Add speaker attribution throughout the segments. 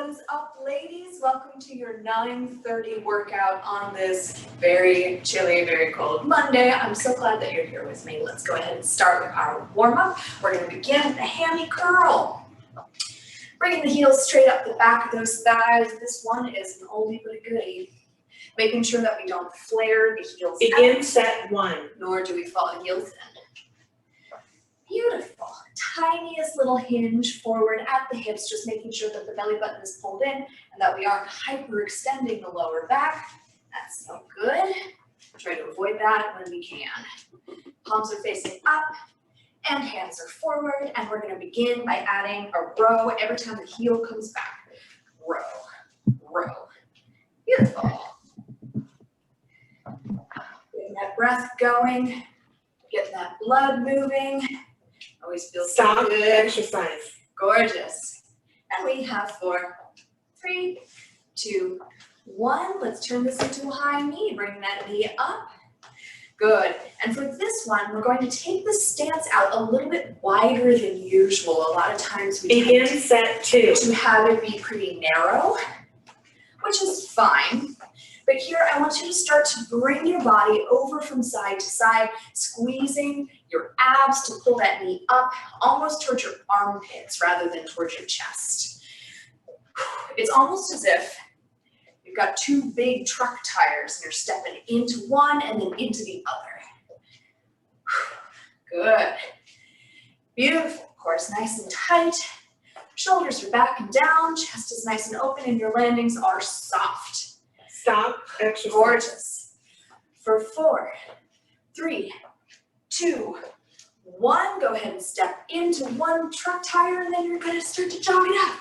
Speaker 1: What is up, ladies? Welcome to your 9:30 workout on this very chilly, very cold Monday. I'm so glad that you're here with me. Let's go ahead and start with our warm-up. We're going to begin with a hammy curl. Bringing the heels straight up the back of those thighs. This one is an oldie but a goodie. Making sure that we don't flare the heels
Speaker 2: Begin
Speaker 1: out,
Speaker 2: set one.
Speaker 1: nor do we fall the heels in. Beautiful. Tiniest little hinge forward at the hips, just making sure that the belly button is pulled in and that we aren't hyperextending the lower back. That's so good. Try to avoid that when we can. Palms are facing up and hands are forward, and we're going to begin by adding a row every time the heel comes back. Row, row. Beautiful. Getting that breath going, getting that blood moving. Always feels so
Speaker 2: Stop
Speaker 1: good.
Speaker 2: exercise.
Speaker 1: Gorgeous. And we have 4, 3, 2, 1. Let's turn this into a high knee. Bring that knee up. Good. And for this one, we're going to take the stance out a little bit wider than usual. A lot of times we
Speaker 2: Begin
Speaker 1: tend
Speaker 2: set two.
Speaker 1: to have it be pretty narrow, which is fine. But here I want you to start to bring your body over from side to side, squeezing your abs to pull that knee up almost towards your armpits rather than towards your chest. It's almost as if you've got two big truck tires and you're stepping into one and then into the other. Good. Beautiful. Of course, nice and tight. Shoulders are back and down, chest is nice and open, and your landings are soft.
Speaker 2: Stop exercise.
Speaker 1: Gorgeous. For 4, 3, 2, 1. Go ahead and step into one truck tire, and then you're going to start to jog it up.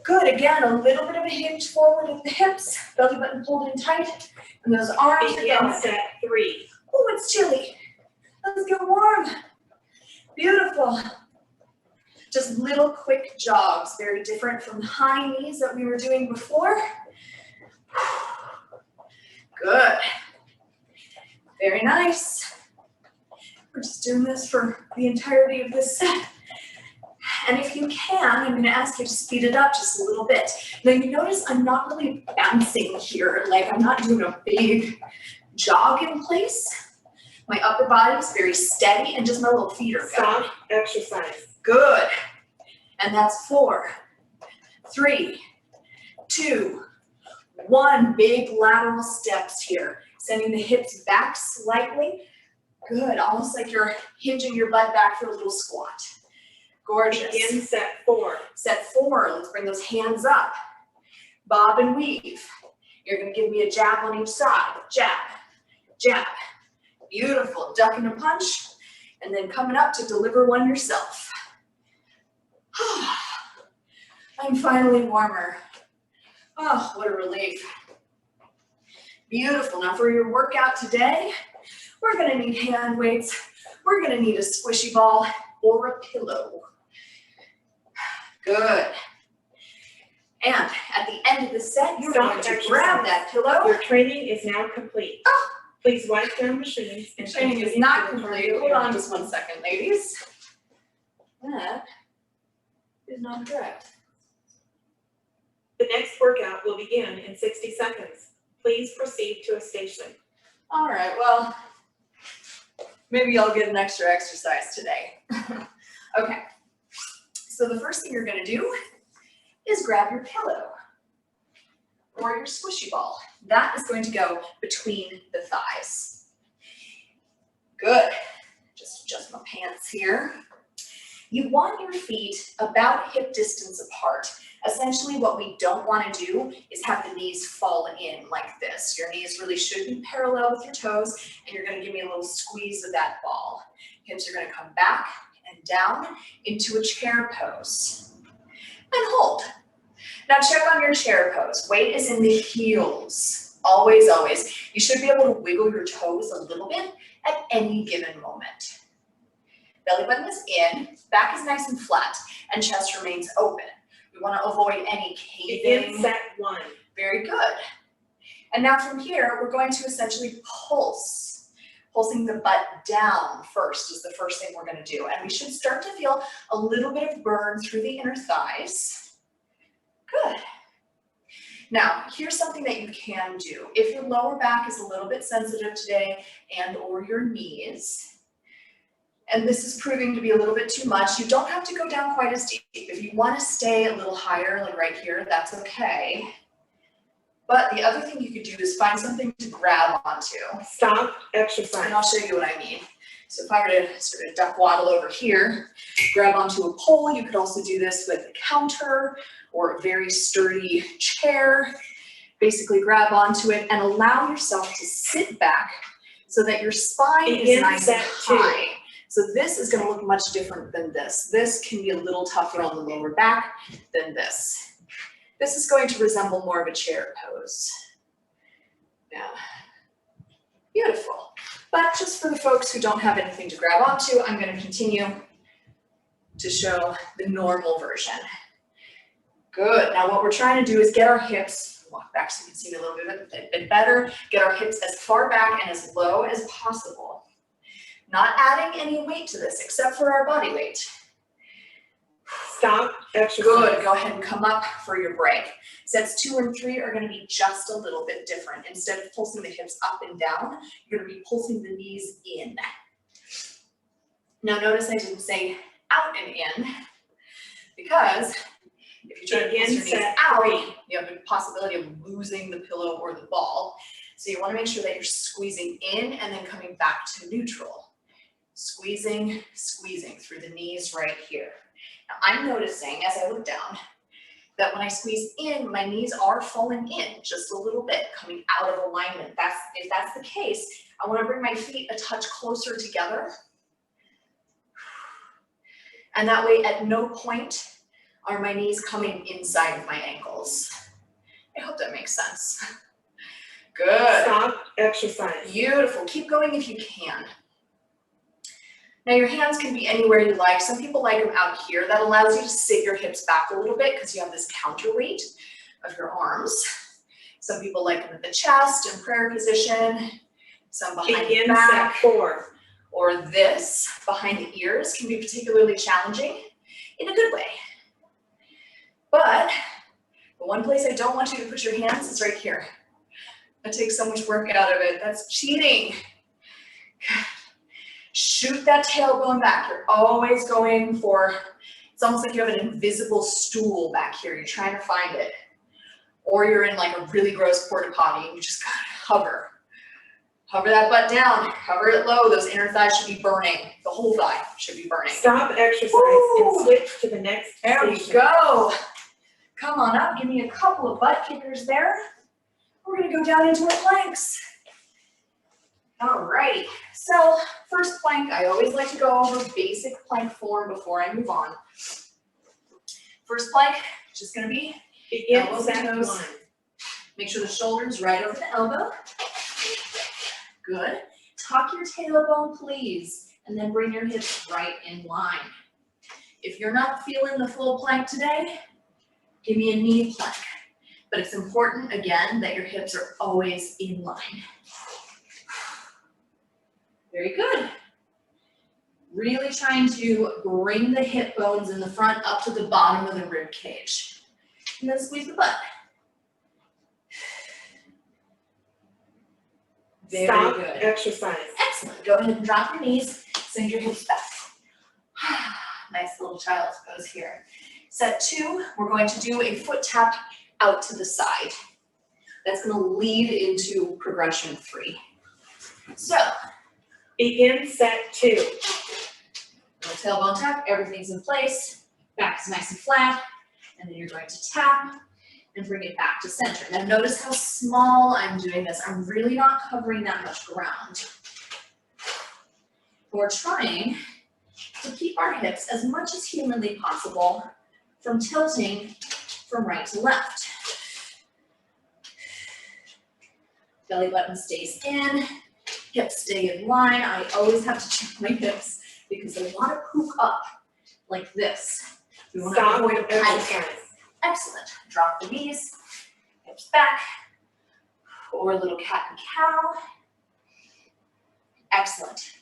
Speaker 1: Good. Again, a little bit of a hinge forward at the hips, belly button pulled in tight, and those arms are
Speaker 2: Begin
Speaker 1: going.
Speaker 2: set three.
Speaker 1: Oh, it's chilly. Let's get warm. Beautiful. Just little quick jogs, very different from the high knees that we were doing before. Good. Very nice. We're just doing this for the entirety of this set. And if you can, I'm going to ask you to speed it up just a little bit. Now you notice I'm not really bouncing here. Like I'm not doing a big jog in place. My upper body is very steady and just my little feet are going.
Speaker 2: Stop exercise.
Speaker 1: Good. And that's 4, 3, 2, 1. Big lateral steps here. Sending the hips back slightly. Good. Almost like you're hinging your butt back for a little squat. Gorgeous.
Speaker 2: Begin set four.
Speaker 1: Set 4. Let's bring those hands up. Bob and weave. You're going to give me a jab on each side. Jab. Jab. Beautiful. Duck and a punch. And then coming up to deliver one yourself. I'm finally warmer. Oh, what a relief. Beautiful. Now for your workout today, we're going to need hand weights. We're going to need a squishy ball or a pillow. Good. And at the end of the set, you're going to grab that pillow.
Speaker 2: Your training is now complete.
Speaker 1: Oh.
Speaker 2: Please wipe down machines. And
Speaker 1: Training is not complete. Hold on just 1 second, ladies. That is not correct.
Speaker 2: The next workout will begin in 60 seconds. Please proceed to a station.
Speaker 1: All right, well, maybe I'll get an extra exercise today. Okay, so the first thing you're going to do is grab your pillow or your squishy ball. That is going to go between the thighs. Good. Just adjust my pants here. You want your feet about hip distance apart. Essentially, what we don't want to do is have the knees fall in like this. Your knees really should be parallel with your toes, and you're going to give me a little squeeze of that ball. Hips are going to come back and down into a chair pose. And hold. Now check on your chair pose. Weight is in the heels. Always, always. You should be able to wiggle your toes a little bit at any given moment. Belly button is in, back is nice and flat, and chest remains open. We want to avoid any caving.
Speaker 2: Begin set one.
Speaker 1: Very good. And now from here, we're going to essentially pulse. Pulsing the butt down first is the first thing we're going to do. And we should start to feel a little bit of burn through the inner thighs. Good. Now, here's something that you can do. If your lower back is a little bit sensitive today and or your knees, and this is proving to be a little bit too much, you don't have to go down quite as deep. If you want to stay a little higher, like right here, that's okay. But the other thing you could do is find something to grab onto.
Speaker 2: Stop exercise.
Speaker 1: And I'll show you what I mean. So if I were to sort of duck waddle over here, grab onto a pole, you could also do this with a counter or a very sturdy chair. Basically grab onto it and allow yourself to sit back so that your spine is nice and high. So this is going to look much different than this. This can be a little tougher on the lower back than this. This is going to resemble more of a chair pose. Yeah. Beautiful. But just for the folks who don't have anything to grab onto, I'm going to continue to show the normal version. Good. Now what we're trying to do is get our hips, walk back so you can see me a little bit better, get our hips as far back and as low as possible. Not adding any weight to this except for our body weight.
Speaker 2: Stop exercise.
Speaker 1: Good. Go ahead and come up for your break. Sets 2 and 3 are going to be just a little bit different. Instead of pulsing the hips up and down, you're going to be pulsing the knees in. Now notice I didn't say out and in, because if you try to pulse your knees out, you have the possibility of losing the pillow or the ball. So you want to make sure that you're squeezing in and then coming back to neutral. Squeezing, squeezing through the knees right here. Now I'm noticing as I look down that when I squeeze in, my knees are falling in just a little bit, coming out of alignment. If that's the case, I want to bring my feet a touch closer together. And that way at no point are my knees coming inside of my ankles. I hope that makes sense. Good.
Speaker 2: Stop exercise.
Speaker 1: Beautiful. Keep going if you can. Now your hands can be anywhere you like. Some people like them out here. That allows you to sit your hips back a little bit because you have this counterweight of your arms. Some people like them at the chest in prayer position. Some behind the back.
Speaker 2: Set 4.
Speaker 1: Or this behind the ears can be particularly challenging in a good way. But the one place I don't want you to put your hands is right here. That takes so much work out of it. That's cheating. Shoot that tailbone back. You're always going for, it's almost like you have an invisible stool back here. You're trying to find it. Or you're in like a really gross porta potty and you just gotta hover. Hover that butt down, hover it low. Those inner thighs should be burning. The whole thigh should be burning.
Speaker 2: Stop exercise and switch to the next
Speaker 1: There we go. Come on up, give me a couple of butt kickers there. We're gonna go down into our planks. All right, so first plank, I always like to go over basic plank form before I move on. First plank, just gonna be elbows and toes. Make sure the shoulder's right over the elbow. Good. Tuck your tailbone, please, and then bring your hips right in line. If you're not feeling the full plank today, give me a knee plank. But it's important, again, that your hips are always in line. Very good. Really trying to bring the hip bones in the front up to the bottom of the rib cage. And then squeeze the butt. Very
Speaker 2: Stop
Speaker 1: good.
Speaker 2: Exercise.
Speaker 1: Excellent. Go ahead and drop your knees, send your hips back. Nice little child's pose here. Set 2, we're going to do a foot tap out to the side. That's going to lead into progression 3. So,
Speaker 2: begin set 2.
Speaker 1: Little tailbone tap, everything's in place, back is nice and flat, and then you're going to tap and bring it back to center. Now notice how small I'm doing this. I'm really not covering that much ground. We're trying to keep our hips as much as humanly possible from tilting from right to left. Belly button stays in, hips stay in line. I always have to check my hips because they want to poke up like this. We want to avoid a pike. Excellent. Drop the knees, hips back, or a little cat and cow. Excellent.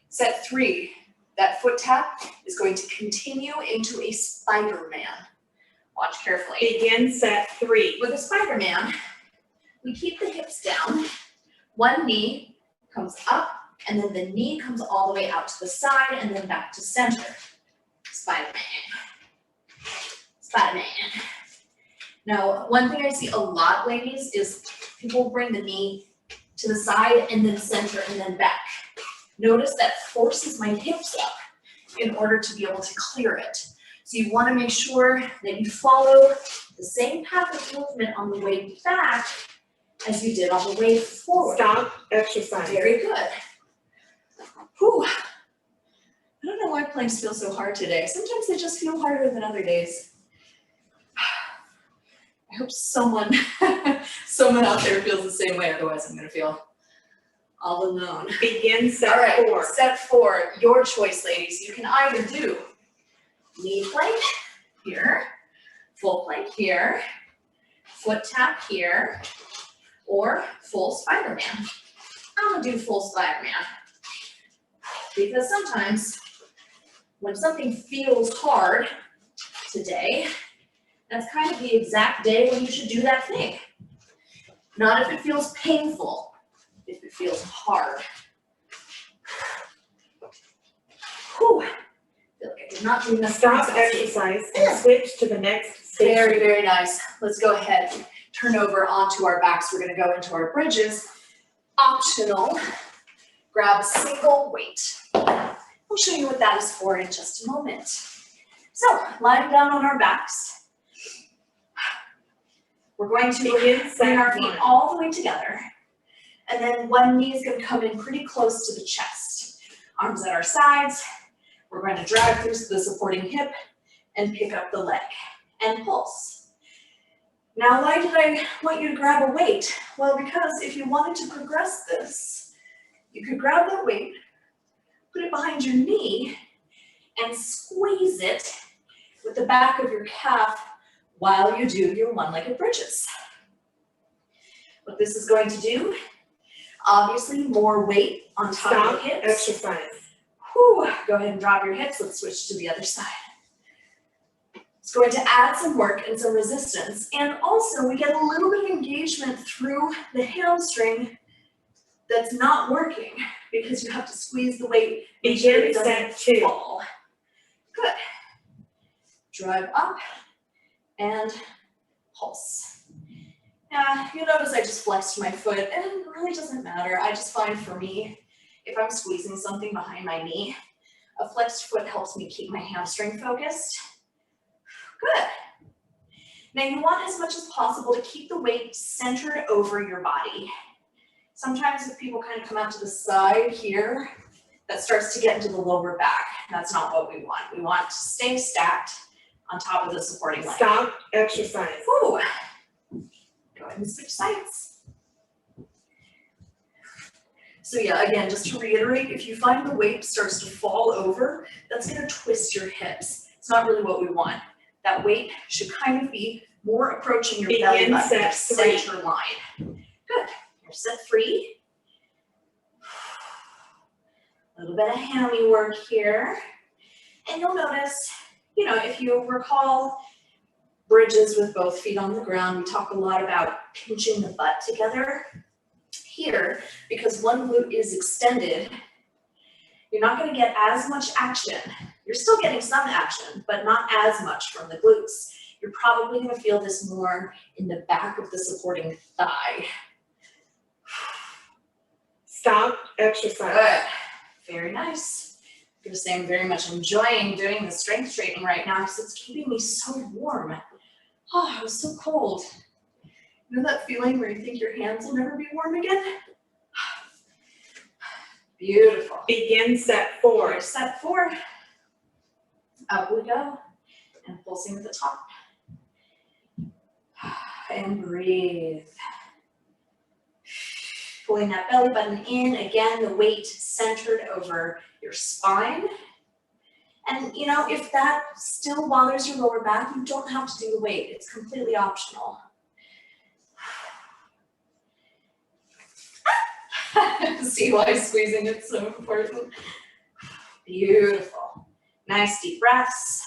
Speaker 1: Set 3, that foot tap is going to continue into a Spider-Man. Watch carefully.
Speaker 2: Begin set 3.
Speaker 1: With a Spider-Man, we keep the hips down. One knee comes up, and then the knee comes all the way out to the side and then back to center. Spider-Man. Spider-Man. Now, one thing I see a lot, ladies, is people bring the knee to the side and then center and then back. Notice that forces my hips up in order to be able to clear it. So you want to make sure that you follow the same path of movement on the way back as you did on the way forward.
Speaker 2: Stop exercise.
Speaker 1: Very good. Whew. I don't know why planks feel so hard today. Sometimes they just feel harder than other days. I hope someone out there feels the same way, otherwise I'm gonna feel all alone.
Speaker 2: Begin set
Speaker 1: All right,
Speaker 2: 4.
Speaker 1: step 4, your choice, ladies. You can either do lead plank here, full plank here, foot tap here, or full Spider-Man. I'm gonna do full Spider-Man because sometimes when something feels hard today, that's kind of the exact day when you should do that thing. Not if it feels painful, if it feels hard. Whew. I feel like I did not do enough.
Speaker 2: Stop exercise and switch to the next station.
Speaker 1: Very, very nice. Let's go ahead and turn over onto our backs. We're gonna go into our bridges. Optional, grab a single weight. I'll show you what that is for in just a moment. So, lying down on our backs, we're going to bring our feet all the way together. And then one knee is gonna come in pretty close to the chest. Arms at our sides. We're going to drag through the supporting hip and pick up the leg and pulse. Now, why did I want you to grab a weight? Well, because if you wanted to progress this, you could grab that weight, put it behind your knee, and squeeze it with the back of your calf while you do your one-legged bridges. What this is going to do, obviously more weight on top of the hips.
Speaker 2: Exercise.
Speaker 1: Whew. Go ahead and drop your hips. Let's switch to the other side. It's going to add some work and some resistance. And also we get a little bit of engagement through the hamstring that's not working because you have to squeeze the weight.
Speaker 2: Begin set 2.
Speaker 1: Fall. Good. Drive up and pulse. Now, you'll notice I just flexed my foot, and it really doesn't matter. I just find for me, if I'm squeezing something behind my knee, a flexed foot helps me keep my hamstring focused. Good. Now you want as much as possible to keep the weight centered over your body. Sometimes if people kind of come out to the side here, that starts to get into the lower back. That's not what we want. We want to stay stacked on top of the supporting leg.
Speaker 2: Stop exercise.
Speaker 1: Woo. Go ahead and switch sides. So yeah, again, just to reiterate, if you find the weight starts to fall over, that's gonna twist your hips. It's not really what we want. That weight should kind of be more approaching your belly button, your center line. Good. Here's set 3. A little bit of hammy work here. And you'll notice, you know, if you recall bridges with both feet on the ground, we talk a lot about pinching the butt together. Here, because one glute is extended, you're not going to get as much action. You're still getting some action, but not as much from the glutes. You're probably going to feel this more in the back of the supporting thigh.
Speaker 2: Stop exercise.
Speaker 1: Good. Very nice. I'm going to say I'm very much enjoying doing the strength training right now because it's keeping me so warm. Oh, it was so cold. You know that feeling where you think your hands will never be warm again? Beautiful.
Speaker 2: Begin set 4.
Speaker 1: Here's set 4. Up we go. And pulsing at the top. And breathe. Pulling that belly button in. Again, the weight centered over your spine. And you know, if that still bothers your lower back, you don't have to do the weight. It's completely optional. See why squeezing is so important? Beautiful. Nice deep breaths.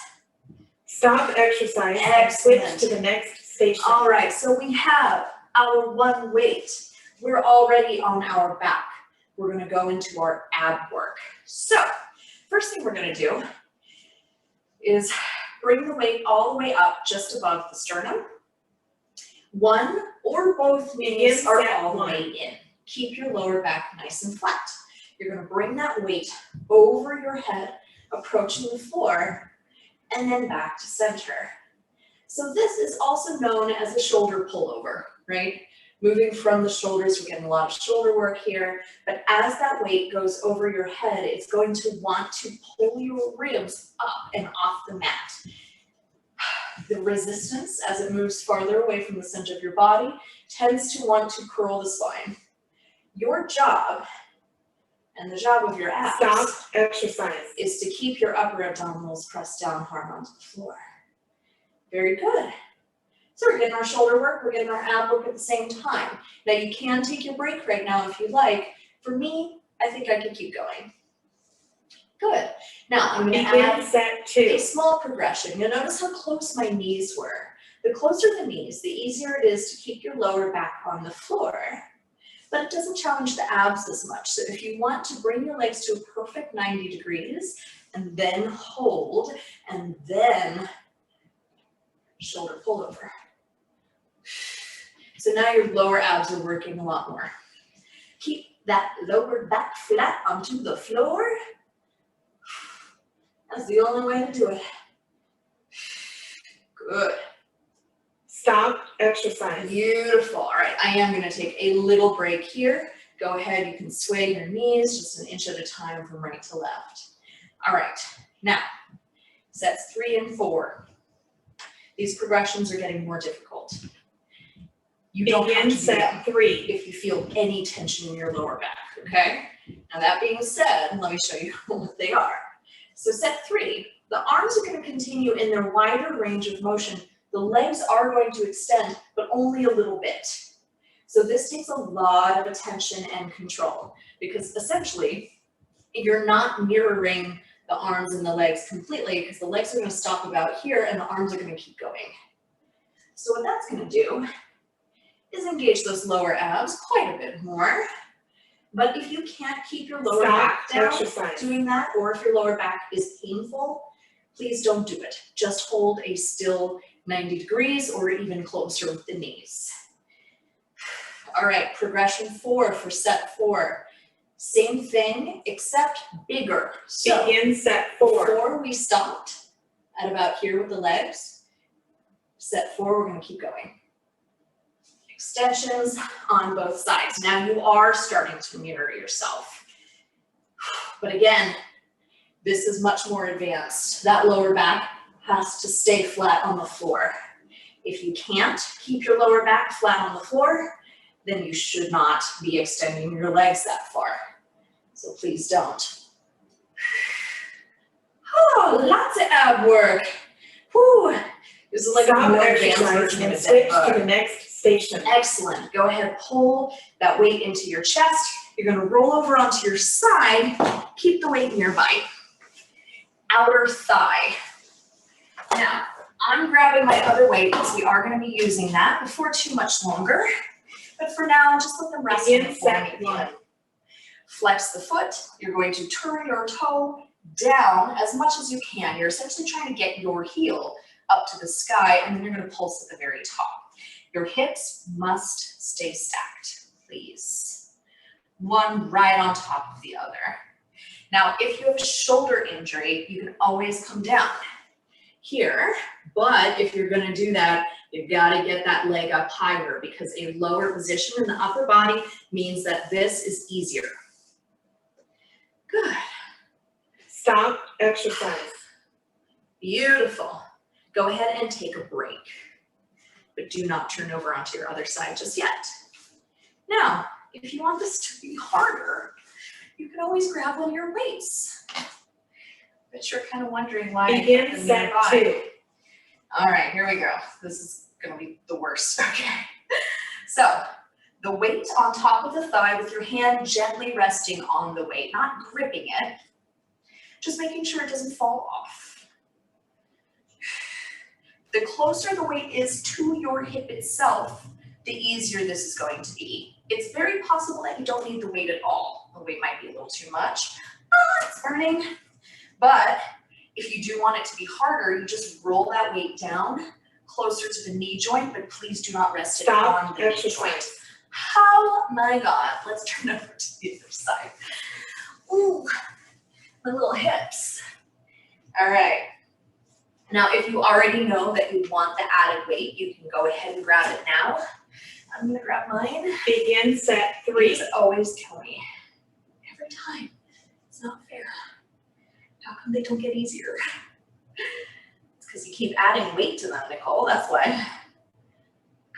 Speaker 2: Stop exercise and switch to the next station.
Speaker 1: All right, so we have our one weight. We're already on our back. We're gonna go into our ab work. So, first thing we're gonna do is bring the weight all the way up just above the sternum. One or both knees are all the way in. Keep your lower back nice and flat. You're gonna bring that weight over your head, approaching the floor, and then back to center. So this is also known as a shoulder pullover, right? Moving from the shoulders, we're getting a lot of shoulder work here, but as that weight goes over your head, it's going to want to pull your ribs up and off the mat. The resistance, as it moves farther away from the center of your body, tends to want to curl the spine. Your job, and the job of your abs,
Speaker 2: Stop exercise,
Speaker 1: is to keep your upper abdominals pressed down hard onto the floor. Very good. So we're getting our shoulder work, we're getting our ab work at the same time. Now you can take your break right now if you like. For me, I think I could keep going. Good. Now I'm going to add
Speaker 2: set
Speaker 1: a
Speaker 2: 2.
Speaker 1: small progression. You'll notice how close my knees were. The closer the knees, the easier it is to keep your lower back on the floor. But it doesn't challenge the abs as much. So if you want to bring your legs to a perfect 90 degrees and then hold and then shoulder pull over. So now your lower abs are working a lot more. Keep that lower back flat onto the floor. That's the only way to do it. Good.
Speaker 2: Stop exercise.
Speaker 1: Beautiful. All right, I am going to take a little break here. Go ahead, you can sway your knees just an inch at a time from right to left. All right, now sets 3 and 4. These progressions are getting more difficult. You don't have to do
Speaker 2: set
Speaker 1: them
Speaker 2: 3
Speaker 1: if you feel any tension in your lower back, okay? Now that being said, let me show you what they are. So set 3, the arms are going to continue in their wider range of motion. The legs are going to extend, but only a little bit. So this takes a lot of attention and control because essentially you're not mirroring the arms and the legs completely because the legs are going to stop about here and the arms are going to keep going. So what that's going to do is engage those lower abs quite a bit more. But if you can't keep your lower back down doing that, or if your lower back is painful, please don't do it. Just hold a still 90 degrees or even closer with the knees. All right, progression 4 for set 4. Same thing, except bigger. So
Speaker 2: begin set 4.
Speaker 1: 4, we stopped at about here with the legs. Set 4, we're going to keep going. Extensions on both sides. Now you are starting to mirror yourself. But again, this is much more advanced. That lower back has to stay flat on the floor. If you can't keep your lower back flat on the floor, then you should not be extending your legs that far. So please don't. Oh, lots of ab work. Whew. This is like a more advanced version of a
Speaker 2: switch
Speaker 1: dead
Speaker 2: to
Speaker 1: bug.
Speaker 2: the next station.
Speaker 1: Excellent. Go ahead, pull that weight into your chest. You're going to roll over onto your side. Keep the weight nearby. Outer thigh. Now, I'm grabbing my other weight because we are going to be using that before too much longer. But for now, just let them rest in the floor. Flex the foot. You're going to turn your toe down as much as you can. You're essentially trying to get your heel up to the sky, and then you're going to pulse at the very top. Your hips must stay stacked, please. One right on top of the other. Now, if you have a shoulder injury, you can always come down here, but if you're going to do that, you've got to get that leg up higher because a lower position in the upper body means that this is easier. Good.
Speaker 2: Stop exercise.
Speaker 1: Beautiful. Go ahead and take a break, but do not turn over onto your other side just yet. Now, if you want this to be harder, you can always grab one of your weights. But you're kind of wondering why.
Speaker 2: Begin set 2.
Speaker 1: All right, here we go. This is going to be the worst. Okay. So the weight on top of the thigh with your hand gently resting on the weight, not gripping it, just making sure it doesn't fall off. The closer the weight is to your hip itself, the easier this is going to be. It's very possible that you don't need the weight at all. The weight might be a little too much. It's burning. But if you do want it to be harder, you just roll that weight down closer to the knee joint, but please do not rest it on the knee joint. Oh my God, let's turn over to the other side. Ooh, my little hips. All right. Now, if you already know that you want the added weight, you can go ahead and grab it now. I'm gonna grab mine.
Speaker 2: Begin set 3.
Speaker 1: These always kill me. Every time. It's not fair. How come they don't get easier? It's because you keep adding weight to them, Nicole, that's why.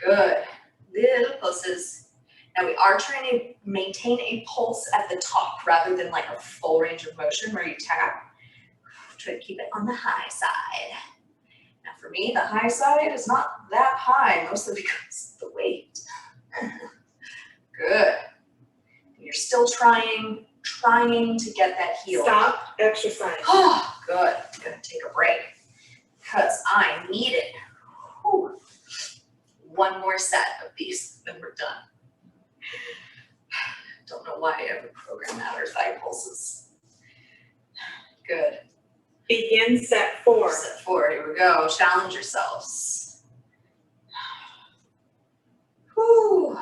Speaker 1: Good. Little pulses. Now we are trying to maintain a pulse at the top rather than like a full range of motion where you tap. Try to keep it on the high side. Now for me, the high side is not that high, mostly because of the weight. Good. You're still trying to get that heel.
Speaker 2: Stop exercise.
Speaker 1: Oh, good. I'm gonna take a break because I need it. Whew. One more set of these, then we're done. Don't know why I ever program out our thigh pulses. Good.
Speaker 2: Begin set 4.
Speaker 1: Set 4, here we go. Challenge yourselves. Whew.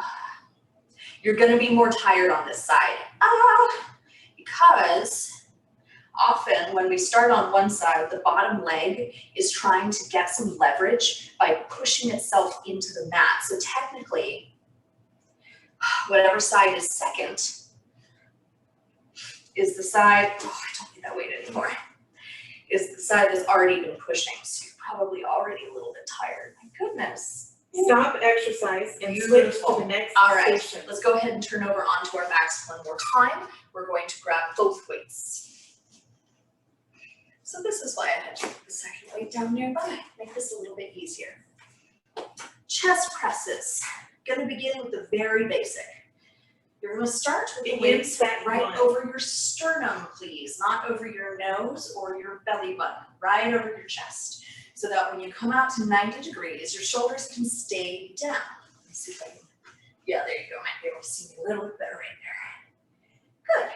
Speaker 1: You're gonna be more tired on this side. Because often when we start on one side, the bottom leg is trying to get some leverage by pushing itself into the mat. So technically, whatever side is second is the side, oh, I don't need that weight anymore, is the side that's already been pushing. So you're probably already a little bit tired. My goodness.
Speaker 2: Stop exercise and switch
Speaker 1: Beautiful.
Speaker 2: to the next
Speaker 1: All right,
Speaker 2: station.
Speaker 1: let's go ahead and turn over onto our backs one more time. We're going to grab both weights. So this is why I had to put the second weight down nearby. Make this a little bit easier. Chest presses. Gonna begin with the very basic. You're gonna start with the
Speaker 2: Begin
Speaker 1: weights
Speaker 2: set
Speaker 1: right
Speaker 2: 1.
Speaker 1: over your sternum, please, not over your nose or your belly button, right over your chest. So that when you come out to 90 degrees, your shoulders can stay down. Let me see if I can, yeah, there you go. Might be able to see me a little bit better right there. Good.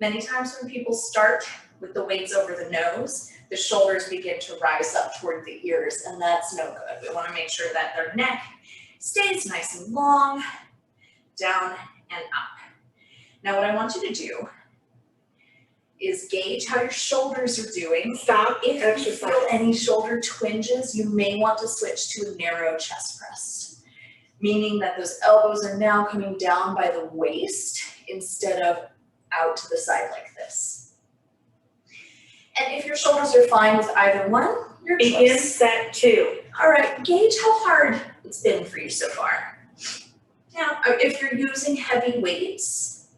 Speaker 1: Many times when people start with the weights over the nose, the shoulders begin to rise up toward the ears, and that's no good. We want to make sure that their neck stays nice and long, down and up. Now what I want you to do is gauge how your shoulders are doing.
Speaker 2: Stop
Speaker 1: If you
Speaker 2: exercise.
Speaker 1: feel any shoulder twinges, you may want to switch to a narrow chest press, meaning that those elbows are now coming down by the waist instead of out to the side like this. And if your shoulders are fine with either one, your
Speaker 2: Begin
Speaker 1: choice.
Speaker 2: set 2.
Speaker 1: All right, gauge how hard it's been for you so far. Now, if you're using heavy weights,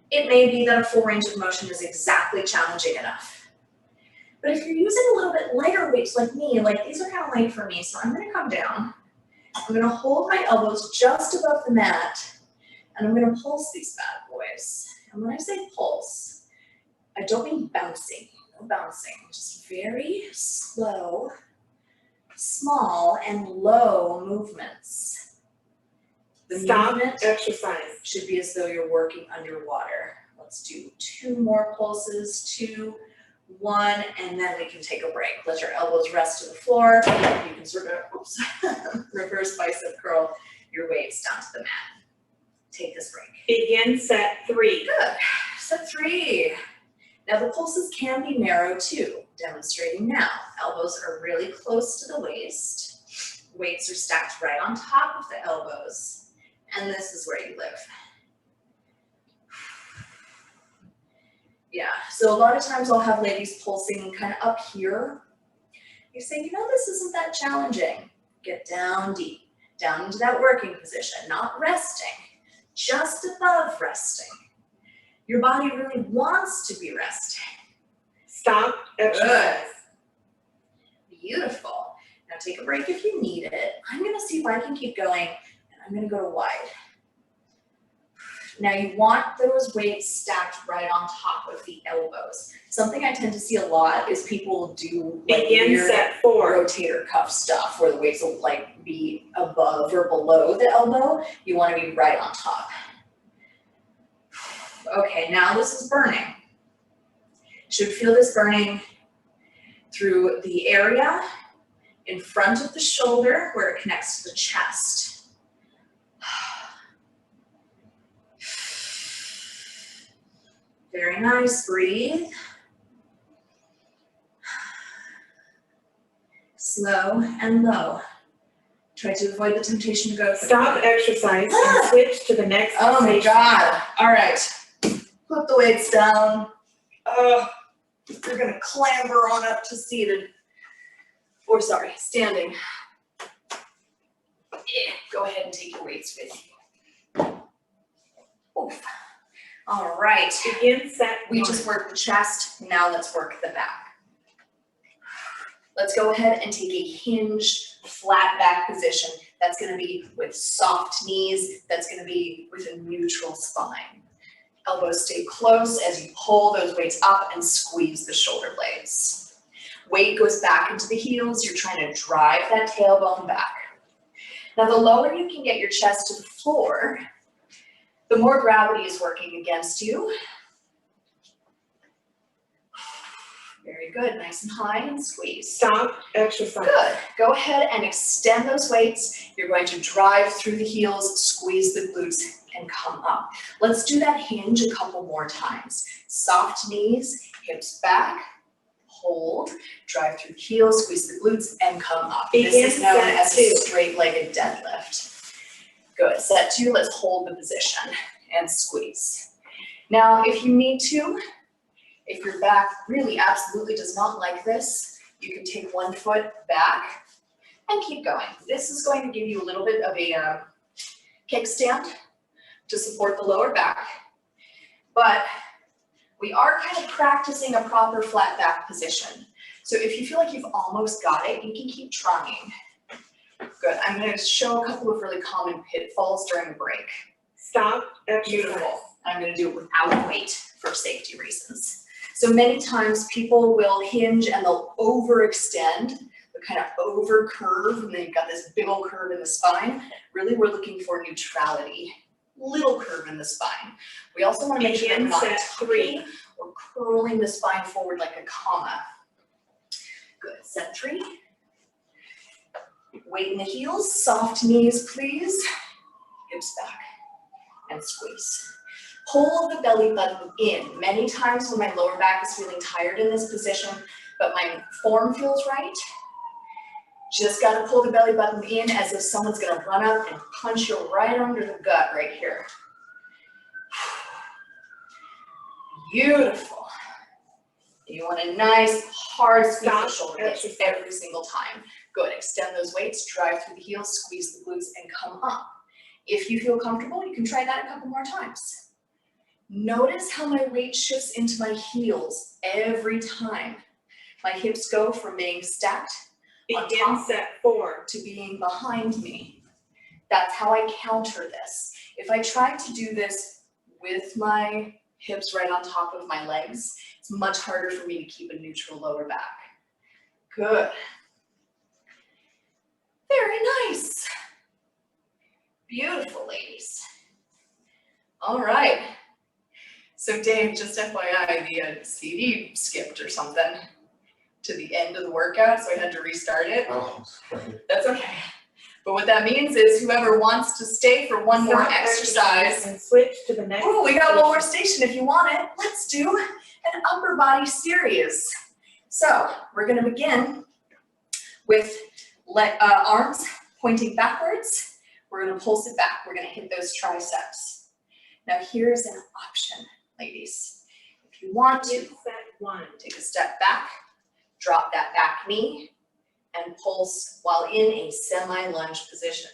Speaker 1: it may be that a full range of motion is exactly challenging enough. But if you're using a little bit lighter weights like me, like these are kind of light for me, so I'm gonna come down. I'm gonna hold my elbows just above the mat, and I'm gonna pulse these bad boys. And when I say pulse, I don't mean bouncing, no bouncing, just very slow, small, and low movements. The
Speaker 2: Stop
Speaker 1: movement
Speaker 2: exercise.
Speaker 1: should be as though you're working underwater. Let's do 2 more pulses, 2, 1, and then we can take a break. Let your elbows rest to the floor. You can sort of reverse bicep curl your weights down to the mat. Take this break.
Speaker 2: Begin set 3.
Speaker 1: Good. Set 3. Now the pulses can be narrow too, demonstrating now. Elbows are really close to the waist. Weights are stacked right on top of the elbows. And this is where you live. Yeah, so a lot of times I'll have ladies pulsing kind of up here. You say, you know, this isn't that challenging. Get down deep, down into that working position, not resting, just above resting. Your body really wants to be resting.
Speaker 2: Stop exercise.
Speaker 1: Good. Beautiful. Now take a break if you need it. I'm gonna see if I can keep going, and I'm gonna go to wide. Now you want those weights stacked right on top of the elbows. Something I tend to see a lot is people do like
Speaker 2: Begin
Speaker 1: weird
Speaker 2: set 4.
Speaker 1: rotator cuff stuff where the weights will like be above or below the elbow. You want to be right on top. Okay, now this is burning. Should feel this burning through the area in front of the shoulder where it connects to the chest. Very nice, breathe. Slow and low. Try to avoid the temptation to go.
Speaker 2: Stop exercise and switch to the next
Speaker 1: Oh my
Speaker 2: station.
Speaker 1: God. All right. Put the weights down. You're gonna clamber on up to seated. Or sorry, standing. Go ahead and take your weights with you. Oof. All right.
Speaker 2: Begin set 1.
Speaker 1: We just worked the chest. Now let's work the back. Let's go ahead and take a hinged flat back position. That's gonna be with soft knees. That's gonna be with a neutral spine. Elbows stay close as you pull those weights up and squeeze the shoulder blades. Weight goes back into the heels. You're trying to drive that tailbone back. Now the lower you can get your chest to the floor, the more gravity is working against you. Very good, nice and high and squeeze.
Speaker 2: Stop exercise.
Speaker 1: Good, go ahead and extend those weights. You're going to drive through the heels, squeeze the glutes and come up. Let's do that hinge a couple more times. Soft knees, hips back, hold, drive through the heels, squeeze the glutes and come up. This is known as a straight-legged deadlift. Good, set 2, let's hold the position and squeeze. Now, if you need to, if your back really absolutely does not like this, you can take one foot back and keep going. This is going to give you a little bit of a kickstand to support the lower back, but we are kind of practicing a proper flat back position. So if you feel like you've almost got it, you can keep trying. Good, I'm gonna show a couple of really common pitfalls during the break.
Speaker 2: Stop exercise.
Speaker 1: Beautiful, I'm gonna do it without weight for safety reasons. So many times people will hinge and they'll overextend, they'll kind of over curve, and then you've got this big old curve in the spine. Really, we're looking for neutrality. Little curve in the spine. We also want to make sure that we're not tucking or curling the spine forward like a comma. Good, set 3. Weight in the heels, soft knees please. Hips back and squeeze. Pull the belly button in. Many times when my lower back is feeling tired in this position, but my form feels right, just got to pull the belly button in as if someone's going to run up and punch you right under the gut right here. Beautiful. You want a nice, hard squeeze of the shoulder blades every single time. Good, extend those weights, drive through the heels, squeeze the glutes, and come up. If you feel comfortable, you can try that a couple more times. Notice how my weight shifts into my heels every time. My hips go from being stacked
Speaker 2: Begin set 4.
Speaker 1: to being behind me. That's how I counter this. If I try to do this with my hips right on top of my legs, it's much harder for me to keep a neutral lower back. Good. Very nice. Beautiful, ladies. All right. So Dave, just FYI, the CD skipped or something to the end of the workout, so I had to restart it.
Speaker 3: Oh, sorry.
Speaker 1: That's okay. But what that means is whoever wants to stay for one more
Speaker 2: Stop
Speaker 1: exercise.
Speaker 2: and switch to the next.
Speaker 1: Oh, we got one more station if you want it. Let's do an upper body series. So we're gonna begin with arms pointing backwards. We're gonna pulse it back. We're gonna hit those triceps. Now here's an option, ladies. If you want to,
Speaker 2: Begin set 1.
Speaker 1: take a step back, drop that back knee, and pulse while in a semi-lunge position.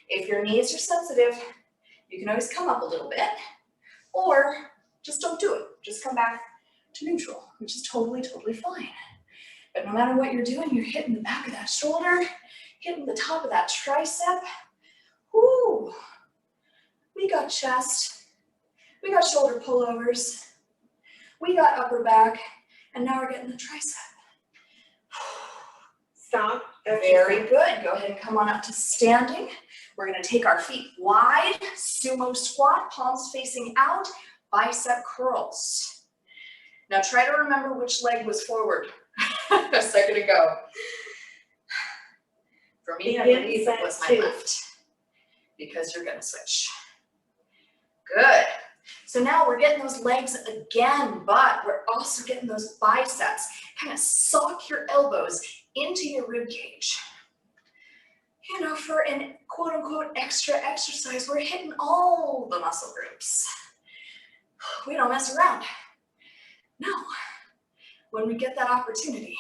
Speaker 1: If your knees are sensitive, you can always come up a little bit, or just don't do it. Just come back to neutral, which is totally, totally fine. But no matter what you're doing, you're hitting the back of that shoulder, hitting the top of that tricep. Woo! We got chest, we got shoulder pullovers, we got upper back, and now we're getting the tricep.
Speaker 2: Stop.
Speaker 1: Very good. Go ahead and come on up to standing. We're going to take our feet wide, sumo squat, palms facing out, bicep curls. Now try to remember which leg was forward a second ago. For me, I believe it was my left, because you're going to switch. Good. So now we're getting those legs again, but we're also getting those biceps. Kind of sock your elbows into your rib cage. You know, for an quote unquote extra exercise, we're hitting all the muscle groups. We don't mess around. No. When we get that opportunity,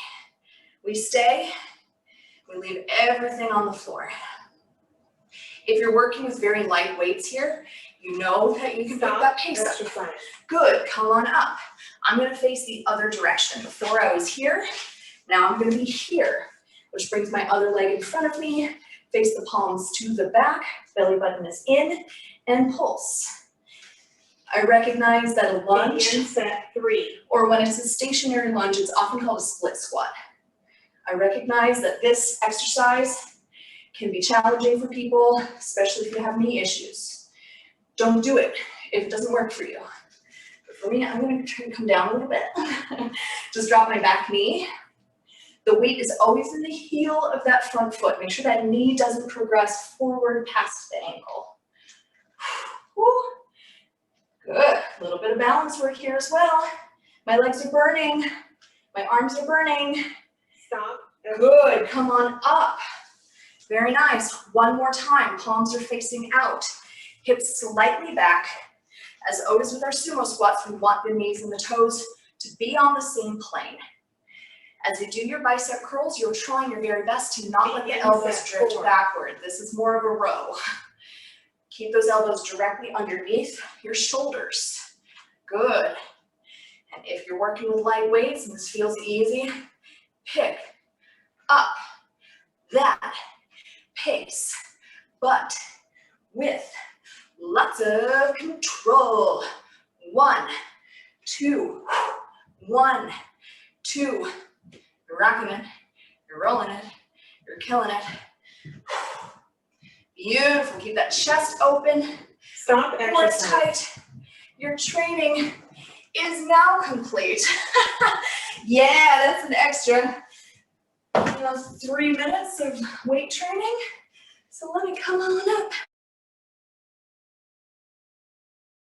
Speaker 1: we stay, we leave everything on the floor. If you're working with very light weights here, you know that you can pick that pace up. Good, come on up. I'm gonna face the other direction. Before I was here, now I'm gonna be here, which brings my other leg in front of me, face the palms to the back, belly button is in, and pulse. I recognize that a lunge,
Speaker 2: Begin set 3.
Speaker 1: or when it's a stationary lunge, it's often called a split squat. I recognize that this exercise can be challenging for people, especially if you have knee issues. Don't do it if it doesn't work for you. But for me, I'm gonna try to come down a little bit. Just drop my back knee. The weight is always in the heel of that front foot. Make sure that knee doesn't progress forward past the ankle. Woo. Good, a little bit of balance work here as well. My legs are burning, my arms are burning.
Speaker 2: Stop.
Speaker 1: Good, come on up. Very nice, one more time, palms are facing out. Hips slightly back. As always with our sumo squats, we want the knees and the toes to be on the same plane. As you do your bicep curls, you're trying your very best to not let the elbows drift backward. This is more of a row. Keep those elbows directly underneath your shoulders. Good. And if you're working with light weights and this feels easy, pick up that pace, but with lots of control. 1, 2, 1, 2. You're rocking it, you're rolling it, you're killing it. Beautiful, keep that chest open.
Speaker 2: Stop
Speaker 1: Core
Speaker 2: exercise.
Speaker 1: tight. Your training is now complete. Yeah, that's an extra 3 minutes of weight training. So let me come on up.